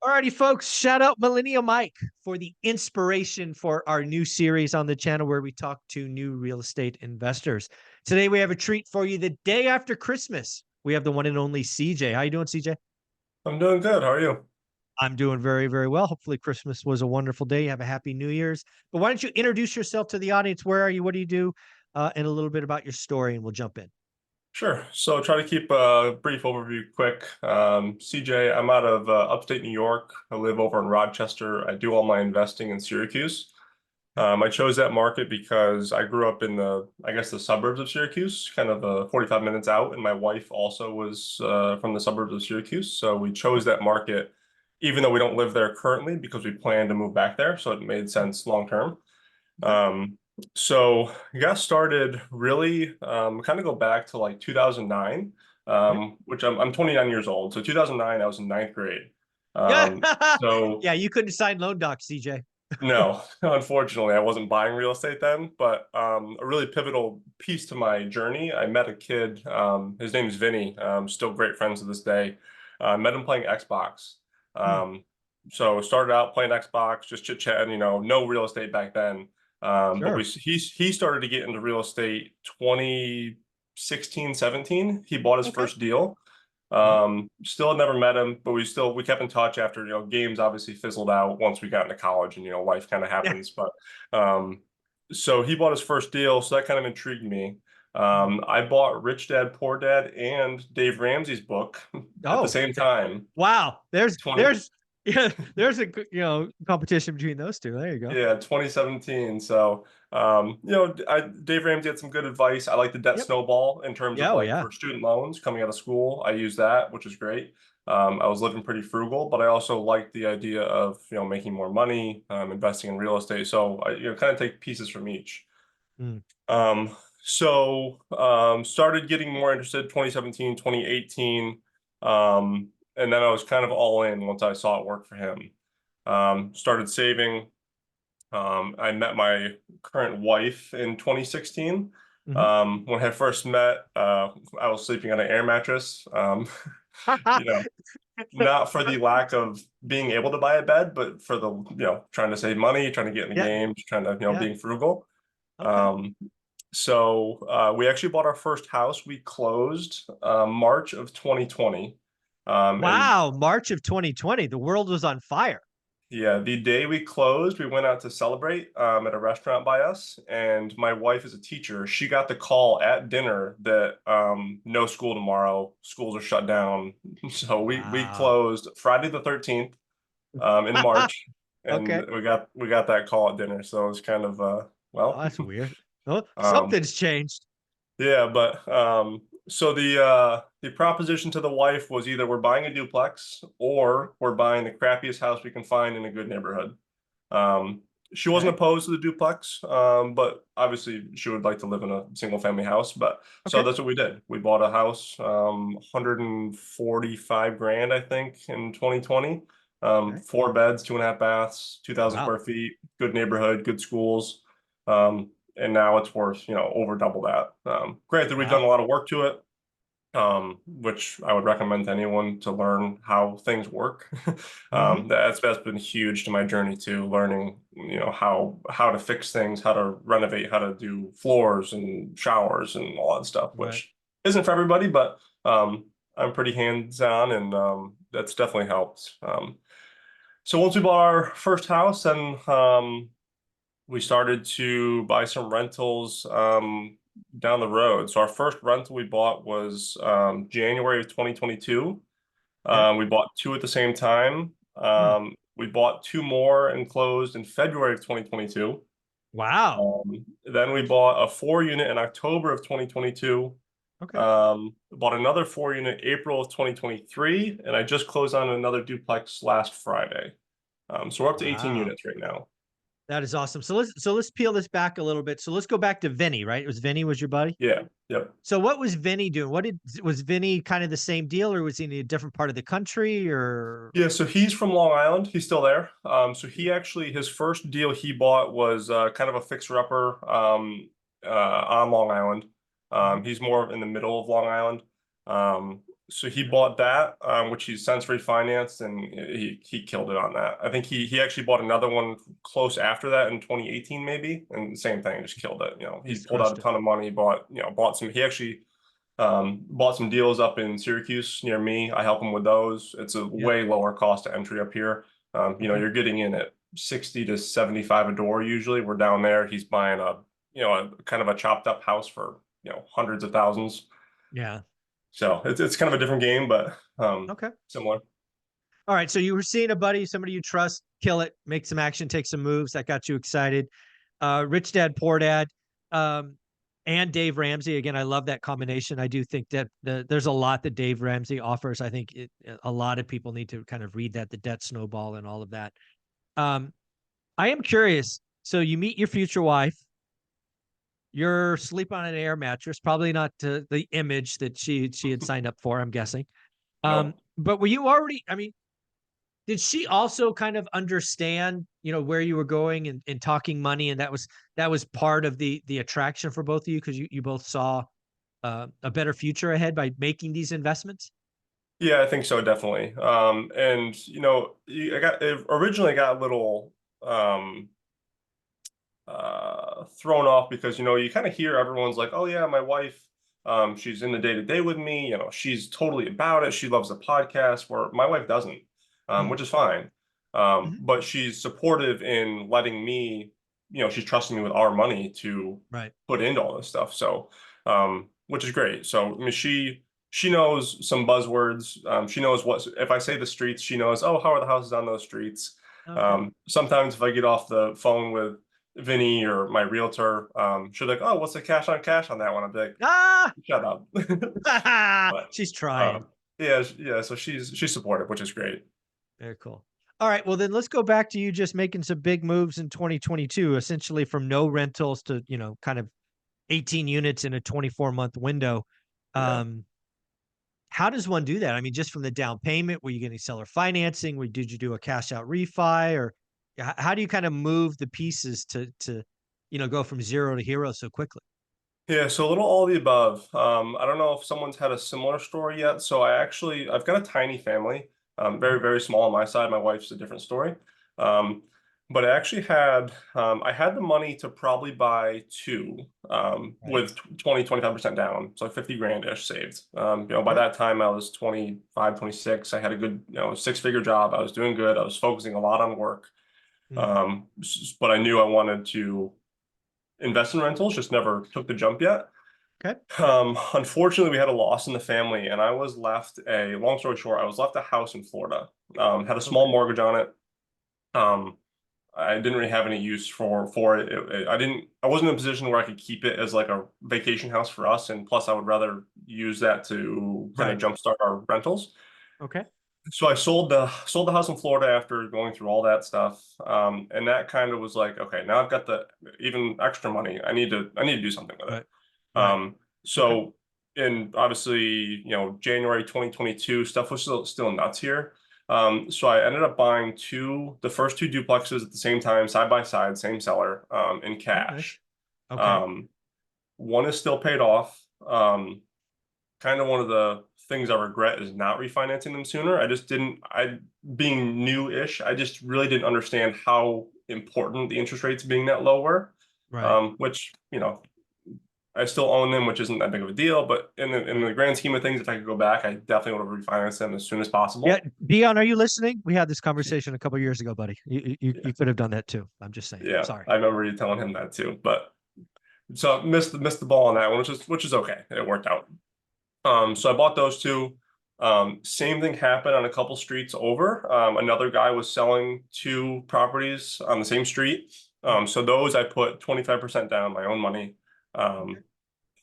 Alrighty, folks, shout out Millennial Mike for the inspiration for our new series on the channel where we talk to new real estate investors. Today we have a treat for you the day after Christmas. We have the one and only CJ. How you doing, CJ? I'm doing good. How are you? I'm doing very, very well. Hopefully Christmas was a wonderful day. Have a happy New Year's. But why don't you introduce yourself to the audience? Where are you? What do you do? And a little bit about your story, and we'll jump in. Sure. So try to keep a brief overview quick. CJ, I'm out of upstate New York. I live over in Rochester. I do all my investing in Syracuse. I chose that market because I grew up in I guess, the suburbs of Syracuse, kind of 45 minutes out, and my wife also was from the suburbs of Syracuse. So we chose that market, even though we don't live there currently, because we plan to move back there. So it made sense long term. Okay. So I got started really kind of go back to like 2009, Yeah. which I'm 29 years old. So 2009, I was in ninth grade. Yeah. So Yeah, you couldn't sign loan docs, CJ. no, unfortunately, I wasn't buying real estate then, but a really pivotal piece to my journey. I met a kid, his name is Vinny, still great friends to this day. Met him playing Xbox. Hmm. Um, so started out playing Xbox, just chit-chatting, no real estate back then. But Sure. he started to get into real estate 2016, 17. He bought his Okay. first deal. Yeah. Still had never met him, but we kept in touch after, games obviously fizzled out once we got into college and, life kind of Yeah. happens. But so he bought his first deal, so that kind of intrigued me. Mm. I bought Rich Dad, Poor Dad and Dave Ramsey's book at the Oh, same time. wow. 20, Yeah, there's a competition between those two. There you go. yeah, 2017. So, Dave Ramsey had some good advice. I like the debt Yep. snowball in terms of Yeah. Oh, like yeah. for student loans coming out of school. I use that, which is great. I was living pretty frugal, but I also liked the idea of, making more money, investing in real estate. So I, kind of take pieces from each. Mm. Started getting more interested 2017, 2018. And then I was kind of all in once I saw it work for him. Started saving. I met my current wife in 2016. Hmm. When I first met, I was sleeping on an air mattress. You know, not for the lack of being able to buy a bed, but for the, trying to save money, trying to get in the Yeah. games, trying to, Yeah. being frugal. Okay. Um, we actually bought our first house. We closed March of 2020. And Wow. March of 2020. The world was on fire. Yeah, the day we closed, we went out to celebrate at a restaurant by us, and my wife is a teacher. She got the call at dinner that no school tomorrow, schools are shut down. So we Wow. closed Friday the 13th in March, and Okay. we got that call at dinner. So it was kind of Oh, well, that's weird. Oh, um, something's changed. yeah, but so the proposition to the wife was either we're buying a duplex or we're buying the crappiest house we can find in a good neighborhood. Um, she wasn't Okay. opposed to the duplex, but obviously she would like to live in a single family house. But so Okay. that's what we did. We bought a house, 145 grand, I think, in 2020. Okay. 4 beds, 2.5 baths, 2,000 Wow. square feet, good neighborhood, good schools. And now it's worth, over double that. Granted, we've done Wow. a lot of work to it, which I would recommend to anyone to learn how things work. Hmm. That's been huge to my journey too, learning, how to fix things, how to renovate, how to do floors and showers and all that stuff, Right. which isn't for everybody, but I'm pretty hands-on and that's definitely helped. So once we bought our first house, and we started to buy some rentals down the road. So our first rental we bought was January of 2022. Okay. We bought two at the same time. Hmm. We bought two more and closed in February of 2022. Wow. Then we bought a 4 unit in October of 2022. Okay. Bought another 4 unit April of 2023, and I just closed on another duplex last Friday. So we're up to 18 Wow. units right now. That is awesome. So let's peel this back a little bit. So let's go back to Vinny, right? It was Vinny was your buddy? Yeah. Yep. So what was Vinny doing? Was Vinny kind of the same deal, or was he in a different part of the country, or Yeah, so he's from Long Island. He's still there. So he actually, his first deal he bought was kind of a fixer-upper on Long Island. Mhm. He's more in the middle of Long Island. So he bought that, which he's since refinanced, and he killed it on that. I think he actually bought another one close after that in 2018 maybe, and the same thing, just killed it. He He's pulled out crushed a it. ton of money, bought some. He actually bought some deals up in Syracuse near me. I help him with those. It's a Yep. way lower cost to entry up here. Okay. You're getting in at 60 to 75 a door usually. We're down there. He's buying a kind of a chopped up house for, hundreds of thousands. Yeah. So it's kind of a different game, but Okay. similar. All right. So you were seeing a buddy, somebody you trust, kill it, make some action, take some moves. That got you excited. Rich Dad, Poor Dad, and Dave Ramsey. Again, I love that combination. I do think that there's a lot that Dave Ramsey offers. I think a lot of people need to kind of read that, the debt snowball and all of that. I am curious. So you meet your future wife. You're sleep on an air mattress, probably not the image that she had signed up for, I'm guessing. No. But were you already, I mean, did she also kind of understand, where you were going and talking money, and that was part of the attraction for both of you because you both saw a better future ahead by making these investments? Yeah, I think so, definitely. And it originally got a little thrown off because you kind of hear everyone's like, oh yeah, my wife, she's in the day to day with me, she's totally about it, she loves the podcast, where my wife doesn't, Mm. which is fine. Mhm. But she's supportive in letting me, she's trusting me with our money to Right. put into all this stuff, so which is great. So I mean, she knows some buzzwords. She knows what, if I say the streets, she knows, oh, how are the houses on those streets. Okay. Sometimes if I get off the phone with Vinny or my realtor, she'll be like, oh, what's the cash on that one? I'll be like, Ah, shut up. But she's trying. yeah, so she's supportive, which is great. Very cool. All right. Well, then let's go back to you just making some big moves in 2022, essentially from no rentals to, kind of 18 units in a 24-month window. Yeah. Um, how does one do that? I mean, just from the down payment, were you getting seller financing? Did you do a cash out refi, or how do you kind of move the pieces to, go from zero to hero so quickly? Yeah, so a little all of the above. I don't know if someone's had a similar story yet. So I've got a tiny family, very, Mhm. very small on my side. My wife's a different story. Um, but I had the money to probably buy two, Right. with 25% down. So 50 grand-ish saved. By Okay. that time I was 25, 26. I had a good, six-figure job. I was doing good. I was focusing a lot on work. Mm. But I knew I wanted to invest in rentals, just never took the jump yet. Okay. Unfortunately, we had a loss in the family, and I was left long story short, I was left a house in Florida. Had a small Okay. mortgage on it. Um, I didn't really have any use for it. I wasn't in a position where I could keep it as like a vacation house for us, and plus I would rather use that to kind of Right. jumpstart our rentals. Okay. So I sold the house in Florida after going through all that stuff, and that kind of was like, okay, now I've got the even extra money. I need to do something with Right. it. Right. Okay. So in obviously January 2022, stuff was still nuts here. So I ended up buying the first two duplexes at the same time, side by side, same seller, in Oh, nice. cash. Okay. Um, One is still paid off. Kind of one of the things I regret is not refinancing them sooner. I just didn't, being new-ish, I just really didn't understand how important the interest rates being that low were. Right. Which, I still own them, which isn't that big of a deal, but in Right. the grand scheme of things, if I could go back, I definitely would have refinanced them as soon as Yeah, possible. Dion, are you listening? We had this conversation a couple years ago, buddy. You could have done that too. I'm just saying. Yeah, Sorry. I remember you telling him that too, but so missed the ball on that one, which is okay. It worked out. So I bought those two. Same thing happened on a couple streets over. Another guy was selling two properties on the same street. So those I put 25% down, my own money. Okay.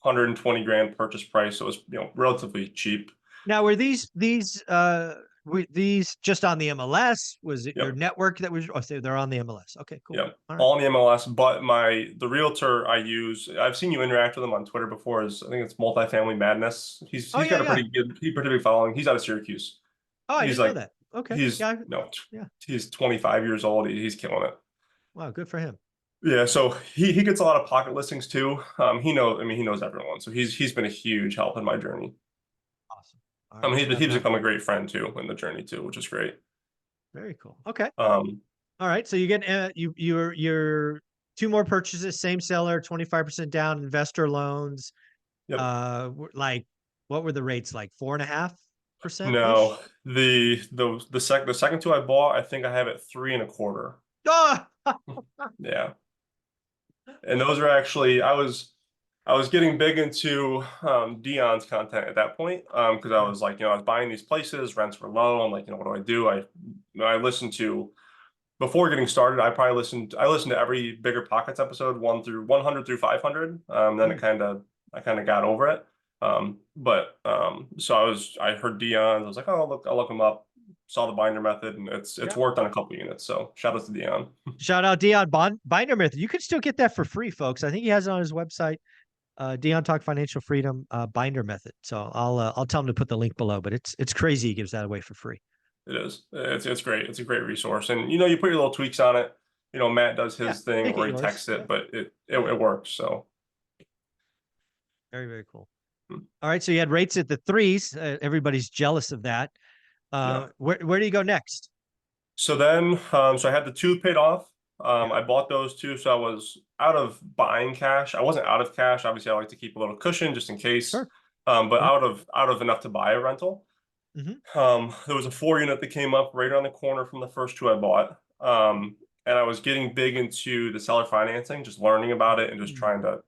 120 grand purchase price. So it was, relatively cheap. Now, were these just on the MLS? Was it your Yep. network that was? Oh, so they're on the MLS. Okay, cool. Yep. All right. All in the MLS, but the realtor I use, I've seen you interact with him on Twitter before, is I think it's Multifamily Madness. He's Oh he's yeah, got a yeah. pretty big following. He's out of Syracuse. Oh, I He's didn't know like that. Okay. he's Yeah. no Yeah. he's 25 years old. He's killing it. Wow. Good for him. Yeah, so he gets a lot of pocket listings too. He knows everyone, so he's been a huge help in my journey. Awesome. All I right, mean, so he's now become a great friend too in the journey too, which is great. very cool. Okay. Um, All right. So you get you're two more purchases, same seller, 25% down, investor loans. yep. Like what were the rates like? 4.5% No, ish? the second two I bought, I think I have it 3.25. Ah! Yeah. And those are actually I was getting big into Dion's content at that point because I Yeah, was like, I was buying these places, rents were low. I'm like, what do I do? I listened to before getting started. I listened to every Bigger Pockets episode 100 through 500. Then mm, I kind of got over it. So I heard Dion. I was like, oh, look, I'll look him up. Saw the binder method, and it's yeah. worked on a couple units. So shout out to Dion. Shout out Dion Binder Method. You can still get that for free, folks. I think he has it on his website. Dion Talk Financial Freedom Binder Method. So I'll tell him to put the link below. But it's crazy he gives that away for free. It is. It's great. It's a great resource, and you put your little tweaks on it. Matt does Yeah, his thing, make it or he yours. texts it, Yeah, but it works. So very very cool. hmm, All right, so you had rates at the threes. Everybody's jealous of that. yeah. Where do you go next? So then, so I had the two paid off. Yeah, I bought those two, so I was out of buying cash. I wasn't out of cash. Obviously, I like to keep a little cushion just in case. sure. But Yeah. out of enough to buy a rental. Hmm. There was a 4 unit that came up right around the corner from the first two I bought. And I was getting big into the seller financing, just learning about it and just trying to,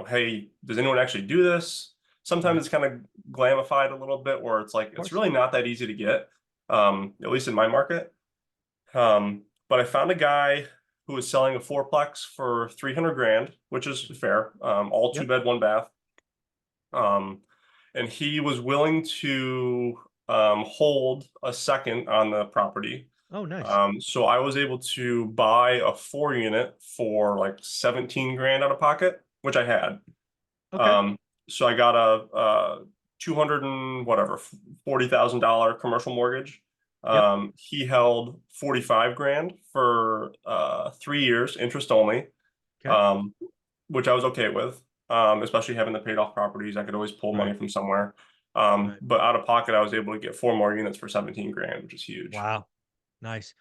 hey, does anyone actually do this? Sometimes Right. it's kind of glamified a little bit where it's like Of it's course. really not that easy to get, at least in my market. But I found a guy who was selling a fourplex for 300 grand, which is fair. All two Yep. bed, one bath. Um, and he was willing to hold a second on the property. Oh, nice. So I was able to buy a 4 unit for like 17 grand out of pocket, which I had. Okay. Um, so I got a 200 and whatever, $40,000 commercial mortgage. Yep. He held 45 grand for 3 years, interest only, Okay. um, which I was okay with, especially having the paid off properties. I could always pull money Right. from somewhere. Right. But out of pocket, I was able to get 4 more units for 17 grand, which is huge. Wow. Nice.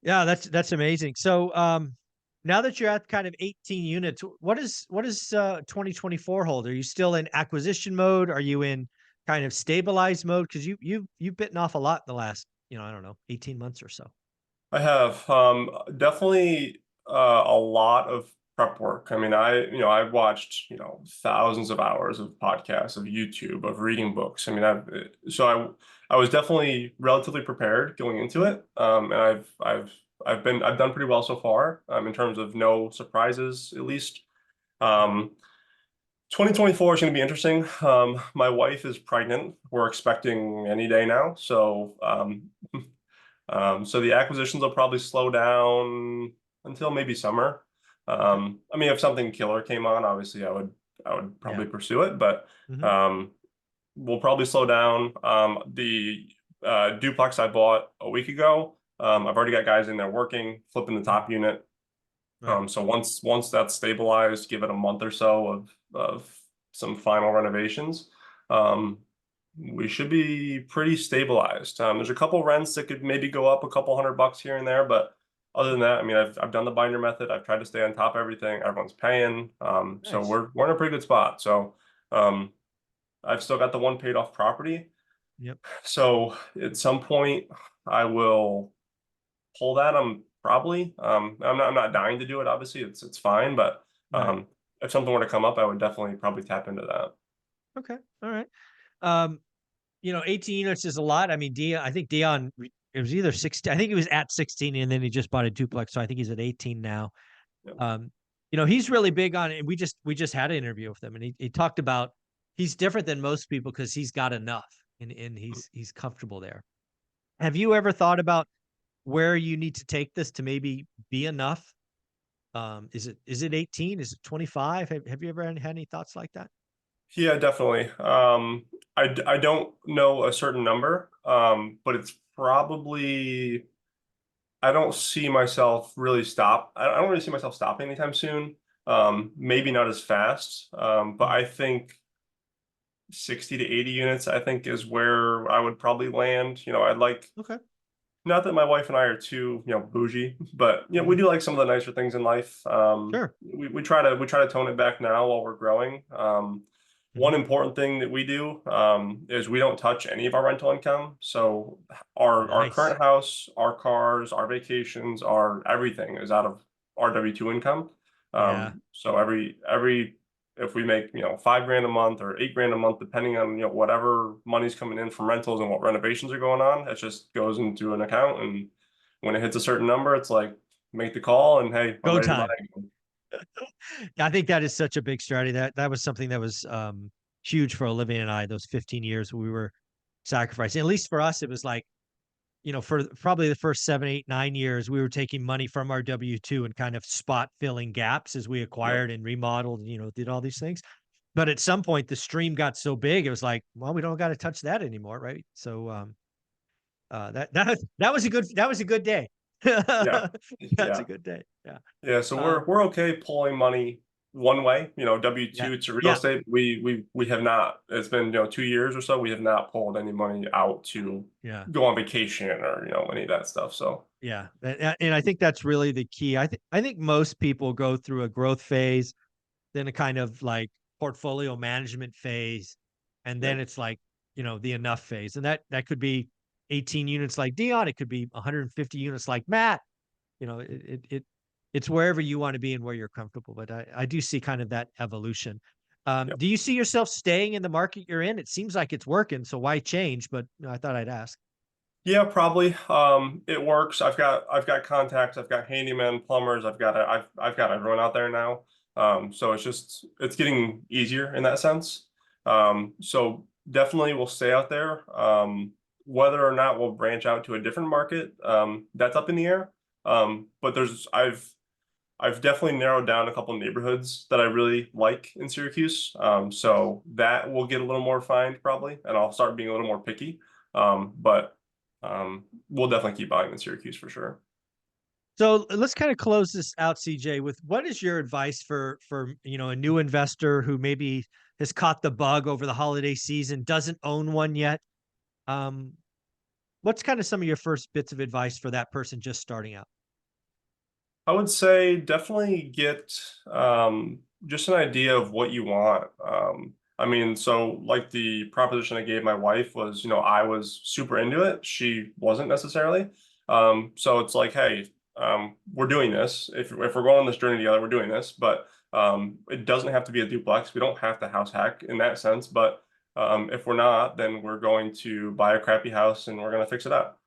Yeah, that's amazing. So now that you're at kind of 18 units, what is 2024 hold? Are you still in acquisition mode? Are you in kind of stabilized mode? Because you've bitten off a lot in the last, I don't know, 18 months or so. I have definitely a lot of prep work. I mean, I've watched, thousands of hours of podcasts, of YouTube, of reading books. I mean, I was definitely relatively prepared going into Mhm. it. And I've done pretty well so far, in terms of no surprises, at least. Right. Um, 2024 is going to be interesting. My wife is pregnant. We're expecting any day now. So the acquisitions will probably slow down until maybe summer. Okay. I mean, if something killer came on, obviously I would Yeah. probably pursue it, but Hmm. um, we'll probably slow down. The duplex I bought a week ago, I've already got guys in there working, flipping the top unit. Right. So once that's stabilized, give it a month or so of some final renovations. Um, we should be pretty stabilized. There's a couple rents that could maybe go up a couple $100 here and there, but other than that, I mean, I've done the binder method. I've tried to stay on top of everything. Everyone's paying. So Nice. we're in a pretty good spot. So um, I've still got the one paid off property. Yep. So at some point, I will pull that. I'm not dying to do it. Obviously, it's fine, but Right. if something were to come up, I would definitely probably tap into that. Okay. All right. Um, 18 units is a lot. I mean, I think Dion, it was either 16. I think he was at 16 and then he just bought a duplex. So I think he's at 18 now. Yeah. He's really big on it. And we just had an interview with him and he talked about he's different than most people because he's got enough and he's comfortable there. Have you ever thought about where you need to take this to maybe be enough? Is it 18? Is it 25? Have you ever had any thoughts like that? Yeah, definitely. I don't know a certain number, but it's probably I don't see myself really stop. I don't really see myself stopping anytime soon. Maybe not as fast, but Mm, I think 60 to 80 units, I think, is where I would probably land. I'd like, Okay. not that my wife and I are too, bougie, but we Mhm. do like some of the nicer things in life. Sure. We try to tone it back now while we're growing. One Mhm. important thing that we do is we don't touch any of our rental income. So our Nice. current house, our cars, our vacations, our everything is out of our W-2 income. Yeah. So every if we make 5 grand a month or 8 grand a month, depending on whatever money's coming in from rentals and what renovations are going on, it just goes into an account, and when it hits a certain number, it's like make the call and hey, I'm Go ready to buy time. again. I think that is such a big strategy. That was something that was huge for Olivia and I. Those 15 years we were sacrificing. At least for us, it was like, for probably the first 7, 8, 9 years, we were taking money from our W-2 and kind of spot filling gaps as we Yep. acquired and remodeled, and, did all these things. But at some point, the stream got so big, it was like, well, we don't got to touch that anymore, right? So that was a good day. Yeah. That's a Yeah. good day. Yeah. Yeah. So Uh, we're okay pulling money one way, yeah. W-2 to real Yeah. estate. We have not. It's been 2 years or so. We have not pulled any money out to Yeah. go on vacation or any of that stuff. So Yeah, and I think that's really the key. I think most people go through a growth phase, then a kind of like portfolio management phase, and yeah. then it's like, the enough phase. And that could be 18 units like Dion, it could be 150 units like Matt. It's wherever you want to be and where you're comfortable. But I do see kind of that evolution. Yeah. Do you see yourself staying in the market you're in? It seems like it's working, so why change? But I thought I'd ask. Yeah, probably. It works. I've got contacts. I've got handyman, plumbers. I've got everyone out there now. So it's getting easier in that sense. So definitely we'll stay out there. Whether or not we'll branch out to a different market, that's up in the air. But I've definitely narrowed down a couple of neighborhoods that I really like in Syracuse. So that will get a little more refined probably, and I'll start being a little more picky. But we'll definitely keep buying in Syracuse for sure. So let's kind of close this out, CJ, with what is your advice for a new investor who maybe has caught the bug over the holiday season, doesn't own one yet? Um, what's kind of some of your first bits of advice for that person just starting out? I would say definitely get just an idea of what you want. I mean, so like the proposition I gave my wife was, I was super into it. She wasn't necessarily. So it's like, hey, we're doing this. If we're going on this journey together, we're doing this. But it doesn't have to be a duplex. We don't have to house hack in that sense. But if we're not, then we're going to buy a crappy house and we're going to fix it up.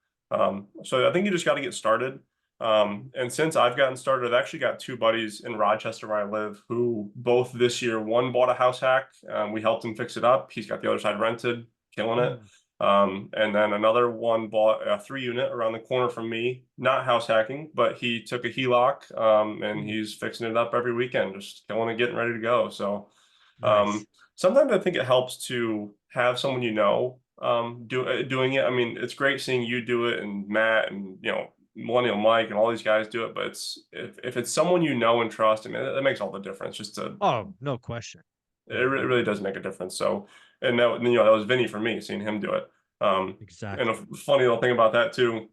So I think you just got to get started. And since I've gotten started, I've actually got two buddies in Rochester where I live who both this year, one bought a house hack. We helped him fix it up. He's got the other side rented, killing it. Mm, And then another one bought a 3 unit around the corner from me, not house hacking, but he took a HELOC, and mm, he's fixing it up every weekend, just killing it, getting ready to go. So nice. sometimes I think it helps to have someone doing it. I mean, it's great seeing you do it and Matt and Millennial Mike and all these guys do it, but if it's someone you know and trust, I mean, that makes all the difference. Oh, no question. It No really question. does make a difference. So, and that was Vinny for me, seeing him do it. And a Exactly. funny little thing about that too,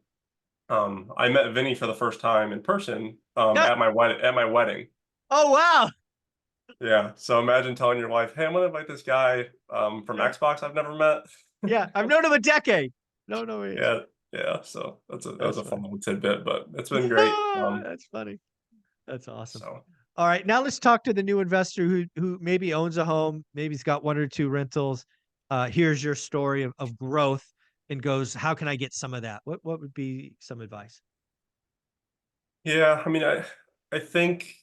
I met Vinny for the first time in person Yeah. at my wedding. Oh, wow. Yeah. So imagine telling your wife, "Hey, I'm gonna invite this guy from Xbox I've never met." Yeah, I've known him a decade. No age. Yeah, yeah. So that was That's a fun funny. little tidbit, but it's been great. That's funny. That's awesome. So All right, now let's talk to the new investor who maybe owns a home, maybe he's got one or two rentals. Here's your story of growth and goes, how can I get some of that? What would be some advice? yeah, I mean, I think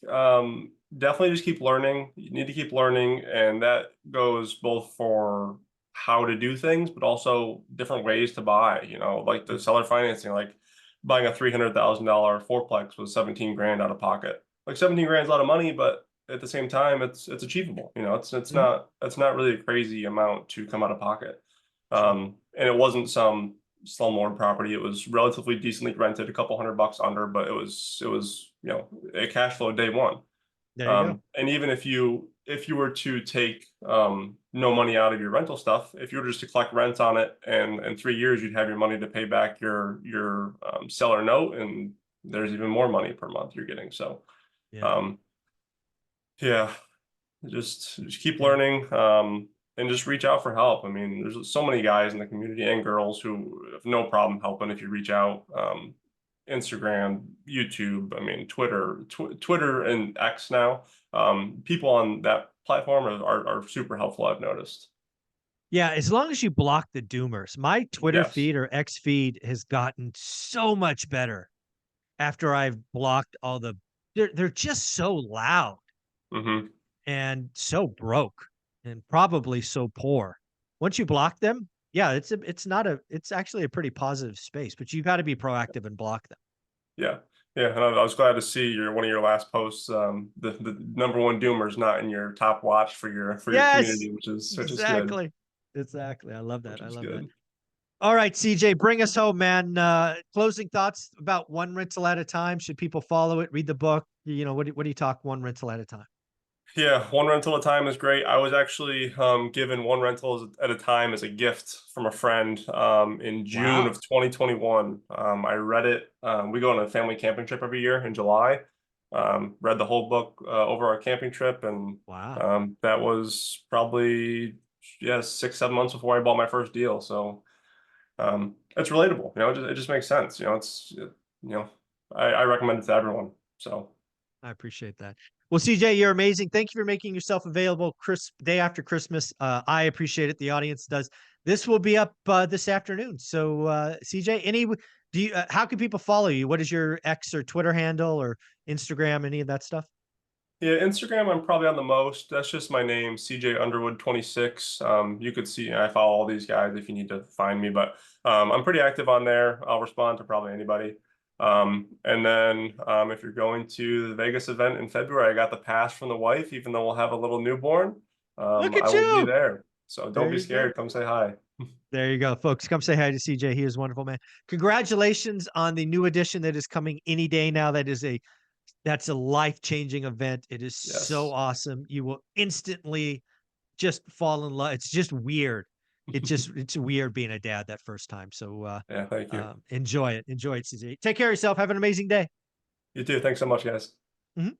definitely just keep learning. You need to keep learning, and that goes both for how to do things, but also different ways to buy. Like the Mm, seller financing, like buying a $300,000 fourplex was 17 grand out of pocket. Like 17 grand is a lot of money, but at the same time, it's achievable. mhm, It's not really a crazy amount to come out of pocket. sure. And it wasn't some slumlord property. It was relatively decently rented, a couple $100 under, but it was a cash flow day one. There you go. And even if you if you were to take no money out of your rental stuff, if you were just to collect rent on it, and in 3 years you'd have your money to pay back your seller note, and there's even more money per month you're getting. So Yeah. um, yeah, just keep Yeah. learning, and just reach out for help. I mean, there's so many guys in the community and girls who have no problem helping if you reach out. Instagram, YouTube, I mean, Twitter and X now. People on that platform are super helpful, I've noticed. Yeah, as long as you block the doomers. My Twitter Yes. feed or X feed has gotten so much better after I've blocked all the they're just so loud Hmm. and so broke and probably so poor. Once you block them, yeah, it's not a it's actually a pretty positive space, but you gotta be proactive and block them. Yeah. Yeah. And I was glad to see one of your last posts. The number one doomer is not in your top watch for your Yes, community, which is good. exactly. Exactly. I love that. Which I is love that. good. All right, CJ, bring us home, man. Closing thoughts about one rental at a time. Should people follow it, read the book? What do you talk one rental at a time? Yeah, one rental at a time is great. I was actually given one rental at a time as a gift from a friend in June Wow. of 2021. I read it. We go on a family camping trip every year in July. Read the whole book over our camping trip, and Wow. that was probably, yeah, 6, 7 months before I bought my first deal. So it's relatable. It just makes sense. I recommend it to everyone. So I appreciate that. Well, CJ, you're amazing. Thank you for making yourself available day after Christmas. I appreciate it. The audience does. This will be up this afternoon. So, CJ, how can people follow you? What is your X or Twitter handle or Instagram? Any of that stuff? yeah, Instagram, I'm probably on the most. That's just my name, CJ Underwood 26. You could see I follow all these guys if you need to find me, but I'm pretty active on there. I'll respond to probably anybody. And then if you're going to the Vegas event in February, I got the pass from the wife, even though we'll have a little newborn. Look I at will be you. there. So don't There be you go. scared. Come say hi. There you go, folks. Come say hi to CJ. He is wonderful, man. Congratulations on the new edition that is coming any day now. That's a life-changing event. It is so Yes. awesome. You will instantly just fall in love. It's just weird. It's weird being a dad that first time. So Yeah, thank you. enjoy it. Enjoy it, CJ. Take care of yourself. Have an amazing day. You too. Thanks so much, guys. Mhm.